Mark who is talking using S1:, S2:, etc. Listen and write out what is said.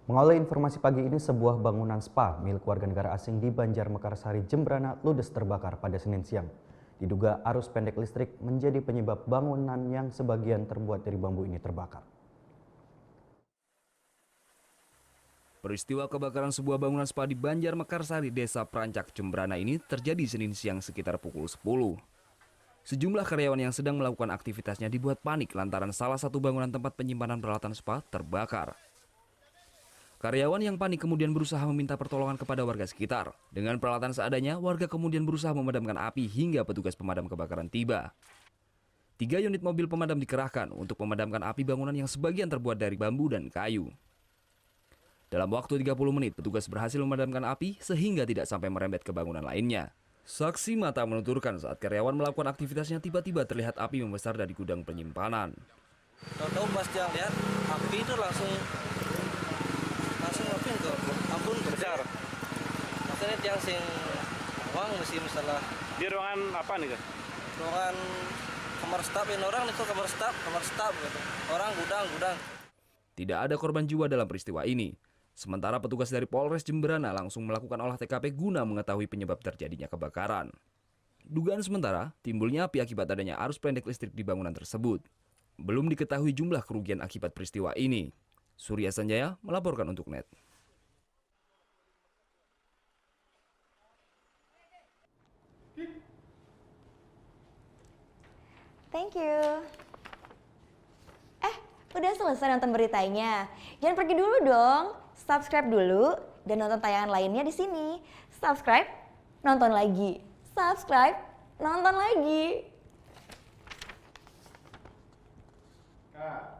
S1: Mengawali informasi pagi ini, sebuah bangunan spa milik warga negara asing di Banjar Mekarsari, Jembrana, ludes terbakar pada Senin siang. Diduga arus pendek listrik menjadi penyebab bangunan yang sebagian terbuat dari bambu ini terbakar.
S2: Peristiwa kebakaran sebuah bangunan spa di Banjar Mekarsari, Desa Prancak, Jembrana ini terjadi Senin siang sekitar pukul 10. Sejumlah karyawan yang sedang melakukan aktivitasnya dibuat panik lantaran salah satu bangunan tempat penyimpanan peralatan spa terbakar. Karyawan yang panik kemudian berusaha meminta pertolongan kepada warga sekitar. Dengan peralatan seadanya, warga kemudian berusaha memadamkan api hingga petugas pemadam kebakaran tiba. 3 unit mobil pemadam dikerahkan untuk memadamkan api bangunan yang sebagian terbuat dari bambu dan kayu. Dalam waktu 30 menit, petugas berhasil memadamkan api sehingga tidak sampai merembet ke bangunan lainnya. Saksi mata menuturkan saat karyawan melakukan aktivitasnya tiba-tiba terlihat api membesar dari gudang penyimpanan.
S3: Tahu-tahu pas dia lihat api itu langsung api ke ampun besar. Maksudnya yang sing uang mesti masalah.
S4: Di ruangan apa nih, Kak?
S3: Ruangan kamar staf ini orang itu kamar staf gitu. Orang gudang.
S2: Tidak ada korban jiwa dalam peristiwa ini. Sementara petugas dari Polres Jembrana langsung melakukan olah TKP guna mengetahui penyebab terjadinya kebakaran. Dugaan sementara, timbulnya api akibat adanya arus pendek listrik di bangunan tersebut. Belum diketahui jumlah kerugian akibat peristiwa ini. Surya Sanjaya melaporkan untuk NET.
S5: Thank you. Udah selesai nonton beritanya? Jangan pergi dulu dong. Subscribe dulu dan nonton tayangan lainnya di sini. Subscribe, nonton lagi. Subscribe, nonton lagi.
S4: Kak.